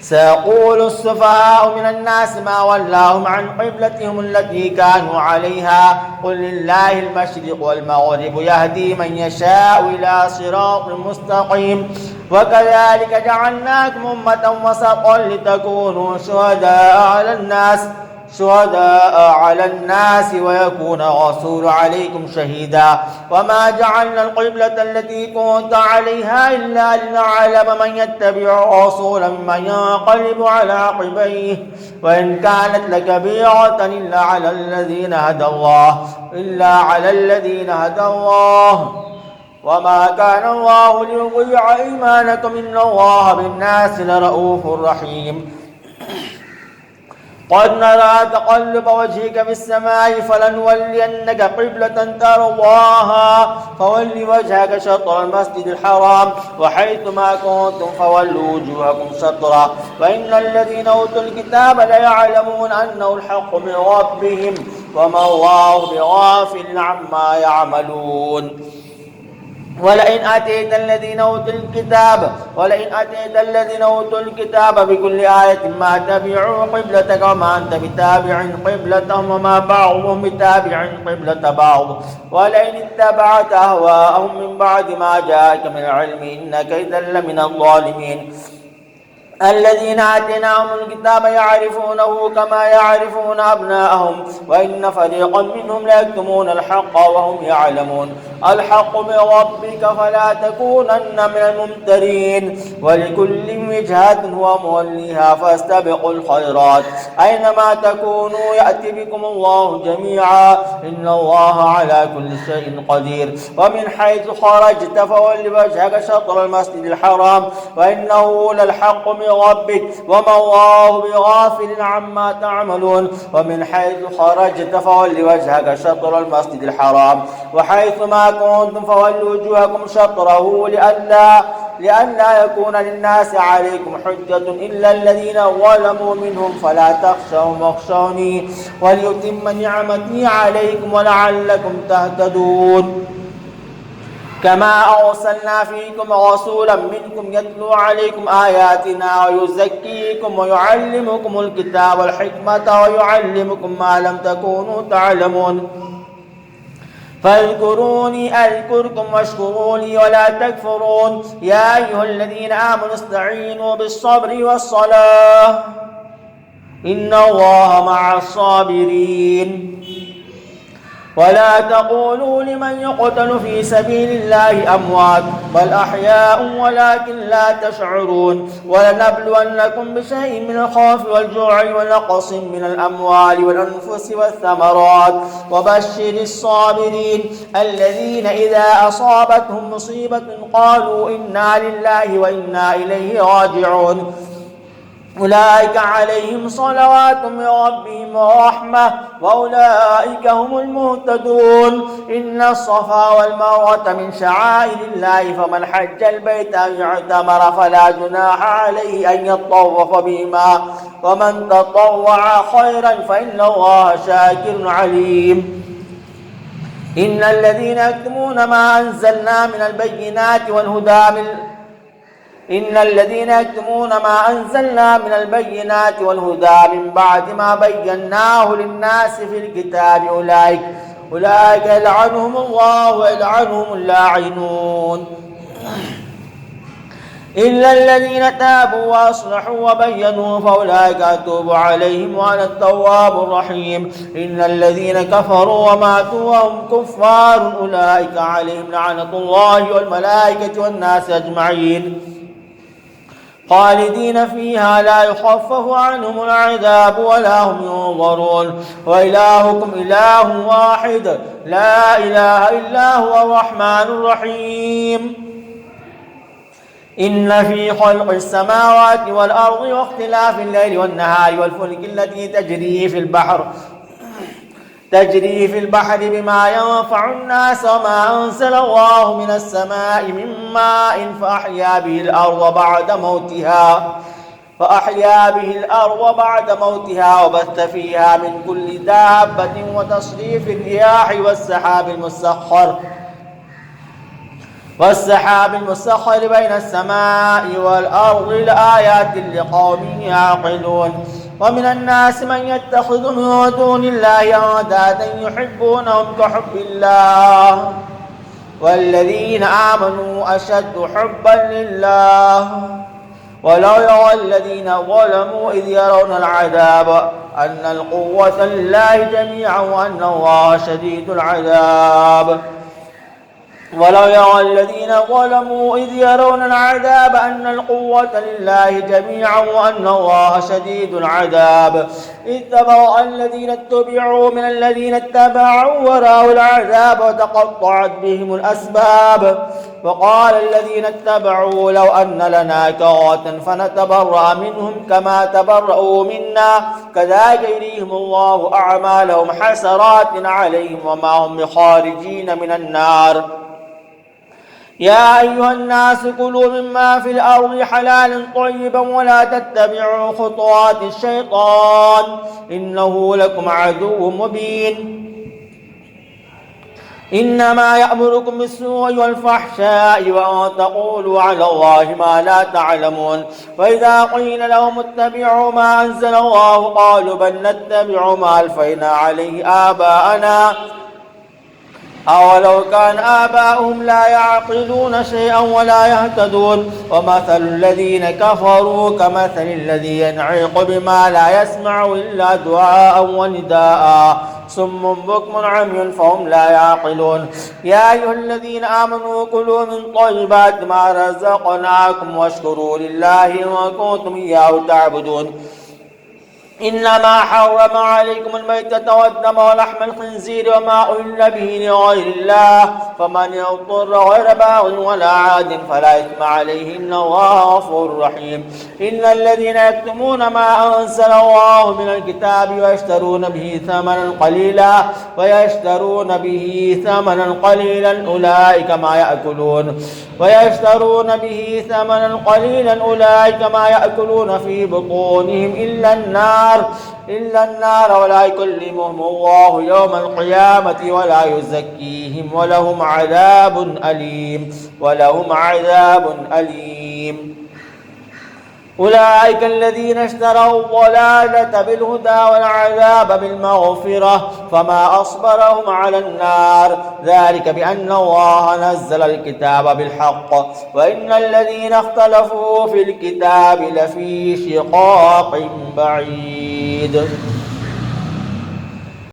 سيقول السفهاء من الناس ما ولاهم عن قبلتهم التي كانوا عليها قل لله المشرق والمغرب يهدي من يشاء إلى صراط مستقيم وكذلك جعلناكم أمة وسطا لتكونوا شهداء على الناس ويكون الرسول عليكم شهيدا وما جعلنا القبلة التي كنت عليها إلا لنعلم من يتبع الرسول ممن ينقلب على عقبيه وإن كانت لكبيرة إلا على الذين هدى الله وما كان الله ليضيع إيمانكم إن الله بالناس لرؤوف رحيم قد نرى تقلب وجهك في السماء فلنولينك قبلة ترضاها فول وجهك شطر المسجد الحرام وحيث ما كنتم فولوا وجوهكم شطرا وإن الذين أوتوا الكتاب ليعلمون أنه الحق من ربهم وما الله بغافل عما يعملون ولئن أتيت الذين أوتوا الكتاب بكل آية ما تبعوا قبلتك وما أنت بتابع قبلتهم وما بعضهم بتابع قبلة بعض ولئن اتبعت أهواءهم من بعد ما جاءك من العلم إنك إذا لمن الظالمين الذين آتيناهم الكتاب يعرفونه كما يعرفون أبناءهم وإن فريقا منهم ليكتمون الحق وهم يعلمون الحق من ربك فلا تكونن من الممترين ولكل وجهة هو موليها فاستبقوا الخيرات أينما تكونوا يأتي بكم الله جميعا إن الله على كل شيء قدير ومن حيث خرجت فول وجهك شطر المسجد الحرام وإنه للحق من ربك وما الله بغافل عما تعملون ومن حيث خرجت فول وجهك شطر المسجد الحرام وحيث ما كنتم فولوا وجوهكم شطره لئلا يكون للناس عليكم حجة إلا الذين ظلموا منهم فلا تخشوهم واخشوني وليتم نعمتي عليكم ولعلكم تهتدون كما أرسلنا فيكم رسولا منكم يتلو عليكم آياتنا ويزكيكم ويعلمكم الكتاب والحكمة ويعلمكم ما لم تكونوا تعلمون فاذكروني أذكركم واشكروا لي ولا تكفرون يا أيها الذين آمنوا استعينوا بالصبر والصلاة إن الله مع الصابرين ولا تقولوا لمن يقتل في سبيل الله أموات بل أحياء ولكن لا تشعرون ولنبلونكم بشيء من الخوف والجوع ونقص من الأموال والأنفس والثمرات وبشر الصابرين الذين إذا أصابتهم مصيبة قالوا إنا لله وإنا إليه راجعون أولئك عليهم صلوات من ربهم ورحمة وأولئك هم المهتدون إن الصفا والمروة من شعائر الله فمن حج البيت أو اعتمر فلا جناح عليه أن يطوف بهما ومن تطوع خيرا فإن الله شاكر عليم إن الذين يكتمون ما أنزلنا من البينات والهدى من بعد ما بيناه للناس في الكتاب أولئك يلعنهم الله ويلعنهم اللاعنون إلا الذين تابوا وأصلحوا وبينوا فأولئك أتوب عليهم وأنا التواب الرحيم إن الذين كفروا وماتوا وهم كفار أولئك عليهم لعنة الله والملائكة والناس أجمعين خالدين فيها لا يخفف عنهم العذاب ولا هم ينظرون وإلهكم إله واحد لا إله إلا هو الرحمن الرحيم إن في خلق السماوات والأرض واختلاف الليل والنهار والفلك التي تجري في البحر بما ينفع الناس وما أنزل الله من السماء من ماء فأحيا به الأرض بعد موتها وبث فيها من كل دابة وتصريف الرياح والسحاب المسخر والسحاب المسخر بين السماء والأرض لآيات لقوم يعقلون ومن الناس من يتخذ من دون الله أندادا يحبونهم كحب الله والذين آمنوا أشد حبا لله ولو يرى الذين ظلموا إذ يرون العذاب أن القوة لله جميعا وأن الله شديد العذاب ولو يرى الذين ظلموا إذ يرون العذاب أن القوة لله جميعا وأن الله شديد العذاب إذ تبرأ الذين اتبعوا من الذين اتبعوا ورأوا العذاب وتقطعت بهم الأسباب وقال الذين اتبعوا لو أن لنا كرة فنتبرأ منهم كما تبرأوا منا كذلك يريهم الله أعمالهم حسرات عليهم وما هم بخارجين من النار يا أيها الناس كلوا مما في الأرض حلالا طيبا ولا تتبعوا خطوات الشيطان إنه لكم عدو مبين إنما يأمركم بالسوء والفحشاء وأن تقولوا على الله ما لا تعلمون فإذا قيل لهم اتبعوا ما أنزل الله قالوا بل نتبع ما ألفينا عليه آباءنا أولو كان آباؤهم لا يعقلون شيئا ولا يهتدون ومثل الذين كفروا كمثل الذي ينعق بما لا يسمع إلا دعاء ونداء صم بكم عمي فهم لا يعقلون يا أيها الذين آمنوا كلوا من طيبات ما رزقناكم واشكروا لله إن كنتم إياه تعبدون إنما حرم عليكم الميتة والدم ولحم الخنزير وما أهل به لغير الله فمن يضطر غير باغ ولا عاد فلا إثم عليه إن الله غفور رحيم إن الذين يكتمون ما أنزل الله من الكتاب ويشترون به ثمنا قليلا أولئك ما يأكلون في بطونهم إلا النار ولا يكلمهم الله يوم القيامة ولا يزكيهم ولهم عذاب أليم أولئك الذين اشتروا الضلالة بالهدى والعذاب بالمغفرة فما أصبرهم على النار ذلك بأن الله نزل الكتاب بالحق وإن الذين اختلفوا في الكتاب لفي شقاق بعيد